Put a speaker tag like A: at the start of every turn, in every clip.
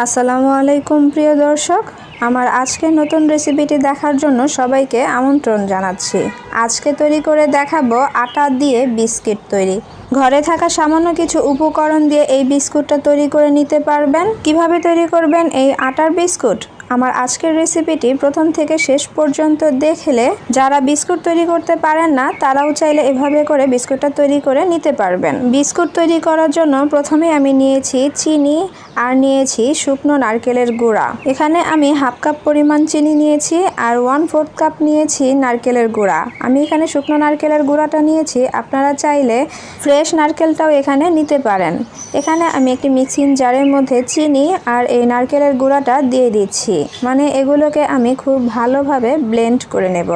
A: আসসালামু আলাইকুম প্রিয় দর্শক, আমার আজকে নতুন রেসিপিটি দেখার জন্য সবাইকে আমন্ত্রণ জানাচ্ছি। আজকে তৈরি করে দেখাবো আটা দিয়ে বিস্কিট তৈরি। ঘরে থাকা সামান্য কিছু উপকরণ দিয়ে এই বিস্কুটটা তৈরি করে নিতে পারবেন। কিভাবে তৈরি করবেন এই আটার বিস্কুট, আমার আজকের রেসিপিটি প্রথম থেকে শেষ পর্যন্ত দেখলে যারা বিস্কুট তৈরি করতে পারেন না তারাও চাইলে এভাবে করে বিস্কুটটা তৈরি করে নিতে পারবেন। বিস্কুট তৈরি করার জন্য প্রথমে আমি নিয়েছি চিনি আর নিয়েছি শুকনো নারকেলের গুঁড়া। এখানে আমি হাফ কাপ পরিমাণ চিনি নিয়েছি আর 1/4 কাপ নিয়েছি নারকেলের গুঁড়া। আমি এখানে শুকনো নারকেলের গুঁড়াটা নিয়েছি, আপনারা চাইলে ফ্রেশ নারকেলটাও এখানে নিতে পারেন। এখানে আমি একটি মিক্সিং জারের মধ্যে চিনি আর এই নারকেলের গুঁড়াটা দিয়ে দিচ্ছি, মানে এগুলোকে আমি খুব ভালোভাবে ব্লেন্ড করে নেব।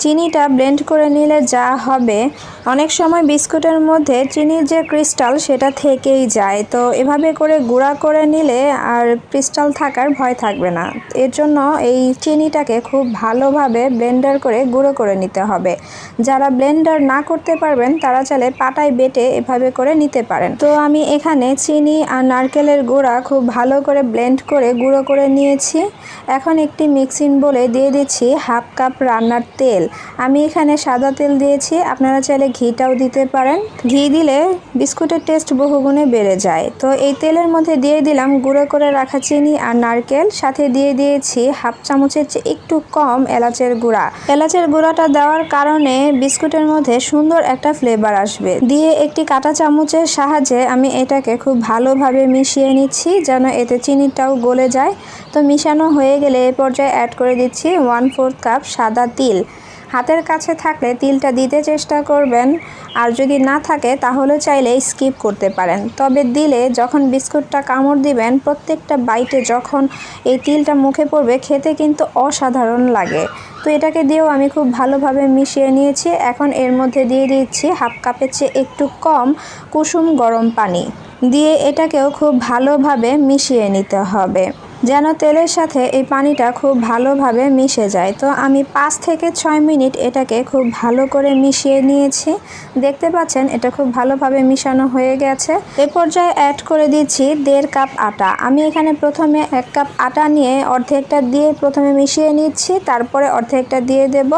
A: চিনিটা ব্লেন্ড করে নিলে যা হবে, অনেক সময় বিস্কুটের মধ্যে চিনির যে ক্রিস্টাল সেটা থেকেই যায়, তো এভাবে করে গুঁড়া করে নিলে আর ক্রিস্টাল থাকার ভয় থাকবে না। এর জন্য এই চিনিটাকে খুব ভালোভাবে ব্লেন্ডার করে গুঁড়ো করে নিতে হবে। যারা ব্লেন্ডার না করতে পারবেন তারা চাইলে পাটায় বেটে এভাবে করে নিতে পারেন। তো আমি এখানে চিনি আর নারকেলের গুঁড়া খুব ভালো করে ব্লেন্ড করে গুঁড়ো করে নিয়েছি। এখন একটি মিক্সিং বোলে দিয়ে দিচ্ছি হাফ কাপ রান্নার তেল। আমি এখানে সাদা তেল দিয়েছি, আপনারা চাইলে ঘিটাও দিতে পারেন। ঘি দিলে বিস্কুটের টেস্ট বহুগুণে বেড়ে যায়। তো এই তেলের মধ্যে দিয়ে দিলাম গুঁড়ো করে রাখা চিনি আর নারকেল, সাথে দিয়ে দিয়েছি হাফ চামচের চেয়ে একটু কম এলাচের গুঁড়া। এলাচের গুঁড়াটা দেওয়ার কারণে বিস্কুটের মধ্যে সুন্দর একটা ফ্লেভার আসবে। দিয়ে একটি কাঁটা চামচের সাহায্যে আমি এটাকে খুব ভালোভাবে মিশিয়ে নিচ্ছি যেন এতে চিনিটাও গলে যায়। তো মিশানো হয়ে গেলে এ পর্যায়ে অ্যাড করে দিচ্ছি 1/4 কাপ সাদা তিল। হাতের কাছে থাকলে তিলটা দিতে চেষ্টা করবেন, আর যদি না থাকে তাহলে চাইলে স্কিপ করতে পারেন। তবে দিলে যখন বিস্কুটটা কামড় দিবেন, প্রত্যেকটা বাইটে যখন এই তিলটা মুখে পড়বে খেতে কিন্তু অসাধারণ লাগে। তো এটাকে দিয়েও আমি খুব ভালোভাবে মিশিয়ে নিয়েছি। এখন এর মধ্যে দিয়ে দিচ্ছি হাফ কাপের চেয়ে একটু কম কুসুম গরম পানি, দিয়ে এটাকেও খুব ভালোভাবে মিশিয়ে নিতে হবে যেন তেলের সাথে এই পানিটা খুব ভালোভাবে মিশে যায়। তো আমি 5 থেকে 6 মিনিট এটাকে খুব ভালো করে মিশিয়ে নিয়েছি। দেখতে পাচ্ছেন এটা খুব ভালোভাবে মিশানো হয়ে গেছে। এ পর্যায়ে অ্যাড করে দিচ্ছি 1.5 কাপ আটা। আমি এখানে প্রথমে 1 কাপ আটা নিয়ে অর্ধেকটা দিয়ে প্রথমে মিশিয়ে নিচ্ছি, তারপরে অর্ধেকটা দিয়ে দেব।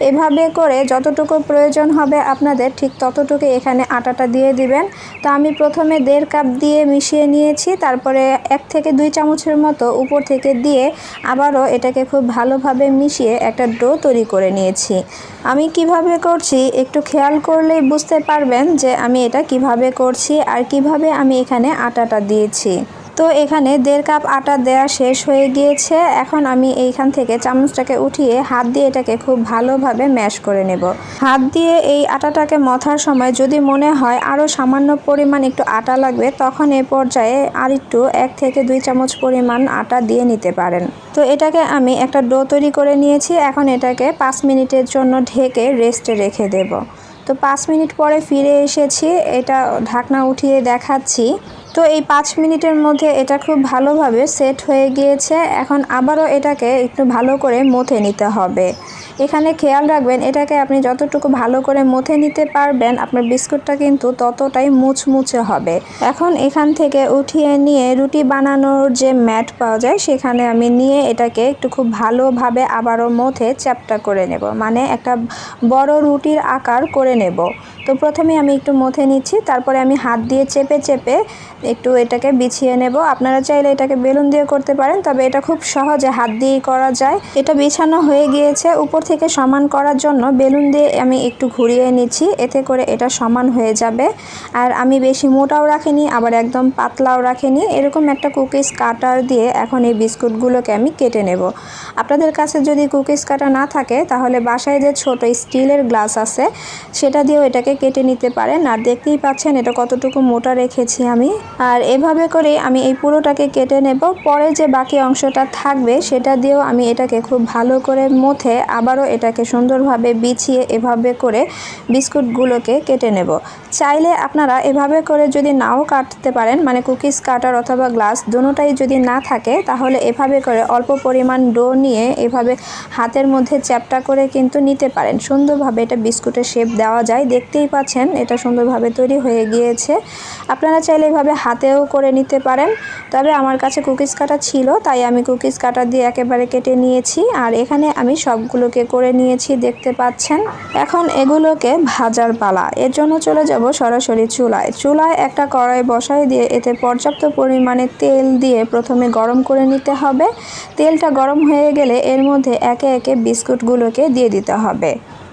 A: এভাবে করে যতটুকু প্রয়োজন হবে আপনাদের ঠিক ততটুকু এখানে আটাটা দিয়ে দিবেন। তো আমি প্রথমে 1.5 কাপ দিয়ে মিশিয়ে নিয়েছি, তারপরে 1 থেকে 2 চামচের মতো উপর থেকে দিয়ে আবারও এটাকে খুব ভালোভাবে মিশিয়ে একটা ডো তৈরি করে নিয়েছি। আমি কিভাবে করছি একটু খেয়াল করলেই বুঝতে পারবেন যে আমি এটা কিভাবে করছি আর কিভাবে আমি এখানে আটাটা দিয়েছি। তো এখানে 1.5 কাপ আটা দেওয়া শেষ হয়ে গিয়েছে। এখন আমি এইখান থেকে চামচটাকে উঠিয়ে হাত দিয়ে এটাকে খুব ভালোভাবে ম্যাশ করে নেব। হাত দিয়ে এই আটাটাকে মথার সময় যদি মনে হয় আরও সামান্য পরিমাণ একটু আটা লাগবে, তখন এ পর্যায়ে আর একটু 1 থেকে 2 চামচ পরিমাণ আটা দিয়ে নিতে পারেন। তো এটাকে আমি একটা ডো তৈরি করে নিয়েছি। এখন এটাকে 5 মিনিটের জন্য ঢেকে রেস্টে রেখে দেব। তো 5 মিনিট পরে ফিরে এসেছি, এটা ঢাকনা উঠিয়ে দেখাচ্ছি। তো এই 5 মিনিটের মধ্যে এটা খুব ভালোভাবে সেট হয়ে গিয়েছে। এখন আবারও এটাকে একটু ভালো করে মথে নিতে হবে। এখানে খেয়াল রাখবেন এটাকে আপনি যতটুকু ভালো করে মথে নিতে পারবেন আপনার বিস্কুটটা কিন্তু ততটাই মুচমুচে হবে। এখন এখান থেকে উঠিয়ে নিয়ে রুটি বানানোর যে ম্যাট পাওয়া যায় সেখানে আমি নিয়ে এটাকে একটু খুব ভালোভাবে আবারও মথে চ্যাপ্টা করে নেব, মানে একটা বড় রুটির আকার করে নেব। তো প্রথমে আমি একটু মথে নিচ্ছি, তারপরে আমি হাত দিয়ে চেপে চেপে একটু এটাকে বিছিয়ে নেব। আপনারা চাইলে এটাকে বেলুন দিয়ে করতে পারেন, তবে এটা খুব সহজে হাত দিয়েই করা যায়। এটা বিছানো হয়ে গিয়েছে। উপর থেকে সমান করার জন্য বেলুন দিয়ে আমি একটু ঘুরিয়ে নিচ্ছি, এতে করে এটা সমান হয়ে যাবে। আর আমি বেশি মোটাও রাখিনি আবার একদম পাতলাও রাখিনি, এরকম একটা কুকিজ কাটার দিয়ে এখন এই বিস্কুটগুলোকে আমি কেটে নেব। আপনাদের কাছে যদি কুকিজ কাটার না থাকে তাহলে বাসায় যে ছোট স্টিলের গ্লাস আছে সেটা দিয়েও এটাকে কেটে নিতে পারেন। আর দেখতেই পাচ্ছেন এটা কতটুকু মোটা রেখেছি আমি। আর এভাবে করে আমি এই পুরোটাকে কেটে নেব। পরে যে বাকি অংশটা থাকবে সেটা দিয়েও আমি এটাকে খুব ভালো করে মথে আবারও এটাকে সুন্দরভাবে বিছিয়ে এভাবে করে বিস্কুটগুলোকে কেটে নেব। চাইলে আপনারা এভাবে করে যদি নাও কাটতে পারেন, মানে কুকিজ কাটার অথবা গ্লাস দুটোটাই যদি না থাকে, তাহলে এভাবে করে অল্প পরিমাণ ডো নিয়ে এভাবে হাতের মধ্যে চ্যাপ্টা করে কিন্তু নিতে পারেন। সুন্দরভাবে এটা বিস্কুটের শেপ দেওয়া যায়। দেখতেই পাচ্ছেন এটা সুন্দরভাবে তৈরি হয়ে গিয়েছে। আপনারা চাইলে এভাবে হাতেও করে নিতে পারেন, তবে আমার কাছে কুকিজ কাটার ছিল তাই আমি কুকিজ কাটার দিয়ে একেবারে কেটে নিয়েছি। আর এখানে আমি সবগুলোকে করে নিয়েছি, দেখতে পাচ্ছেন। এখন এগুলোকে ভাজার পালা। এর জন্য চলে যাব সরাসরি চুলায়। চুলায় একটা কড়াই বসাই দিয়ে এতে পর্যাপ্ত পরিমাণে তেল দিয়ে প্রথমে গরম করে নিতে হবে। তেলটা গরম হয়ে গেলে এর মধ্যে একে একে বিস্কুটগুলোকে দিয়ে দিতে হবে।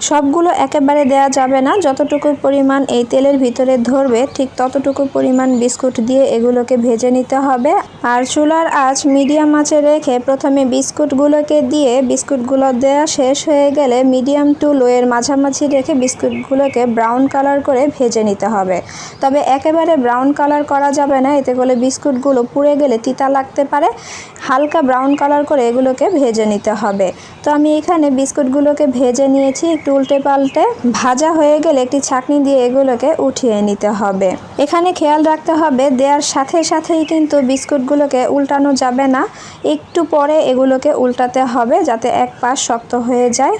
A: সবগুলো একেবারে দেয়া যাবে না, যতটুকু পরিমাণ এই তেলের ভিতরে ধরবে ঠিক ততটুকু পরিমাণ বিস্কুট দিয়ে এগুলোকে ভেজে নিতে হবে। আর চুলার আঁচ মিডিয়াম আঁচে রেখে প্রথমে বিস্কুটগুলোকে দিয়ে বিস্কুটগুলো দেওয়া শেষ হয়ে গেলে মিডিয়াম টু লোয়ের মাঝামাঝি রেখে বিস্কুটগুলোকে ব্রাউন কালার করে ভেজে নিতে হবে। তবে একেবারে ব্রাউন কালার করা যাবে না, এতে করে বিস্কুটগুলো পুড়ে গেলে তিতা লাগতে পারে। হালকা ব্রাউন কালার করে এগুলোকে ভেজে নিতে হবে। তো আমি এখানে বিস্কুটগুলোকে ভেজে নিয়েছি, একটু উল্টে পাল্টে। ভাজা হয়ে গেলে একটি ছাঁকনি দিয়ে এগুলোকে উঠিয়ে নিতে হবে। এখানে খেয়াল রাখতে হবে দেওয়ার সাথে সাথেই কিন্তু বিস্কুটগুলোকে উল্টানো যাবে না, একটু পরে এগুলোকে উল্টাতে হবে যাতে এক পাশ শক্ত হয়ে যায়।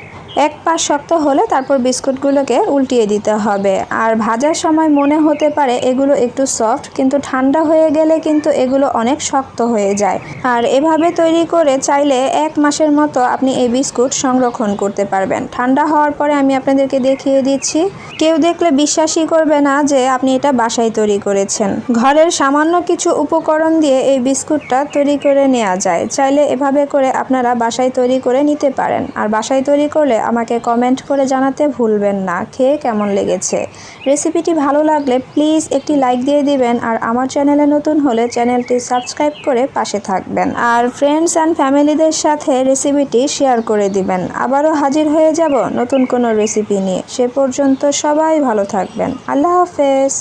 A: এক পাশ শক্ত হলে তারপর বিস্কুটগুলোকে উল্টিয়ে দিতে হবে। আর ভাজার সময় মনে হতে পারে এগুলো একটু সফট, কিন্তু ঠান্ডা হয়ে গেলে কিন্তু এগুলো অনেক শক্ত হয়ে যায়। আর এভাবে তৈরি করে চাইলে 1 মাসের মতো আপনি এই বিস্কুট সংরক্ষণ করতে পারবেন। ঠান্ডা হওয়ার পরে আমি আপনাদেরকে দেখিয়ে দিচ্ছি। কেউ দেখলে বিশ্বাসই করবে না যে আপনি এটা বাসায় তৈরি করেছেন। ঘরের সামান্য কিছু উপকরণ দিয়ে এই বিস্কুটটা তৈরি করে নেওয়া যায়। চাইলে এভাবে করে আপনারা বাসায় তৈরি করে নিতে পারেন। আর বাসায় তৈরি করলে আমাকে কমেন্ট করে জানাতে ভুলবেন না খেয়ে কেমন লেগেছে। রেসিপিটি ভালো লাগলে প্লিজ একটি লাইক দিয়ে দিবেন। আর আমার চ্যানেলে নতুন হলে চ্যানেলটি সাবস্ক্রাইব করে পাশে থাকবেন। আর ফ্রেন্ডস অ্যান্ড ফ্যামিলিদের সাথে রেসিপিটি শেয়ার করে দিবেন। আবারও হাজির হয়ে যাব নতুন কোনো রেসিপি নিয়ে। সে পর্যন্ত সবাই ভালো থাকবেন। আল্লাহ হাফেজ।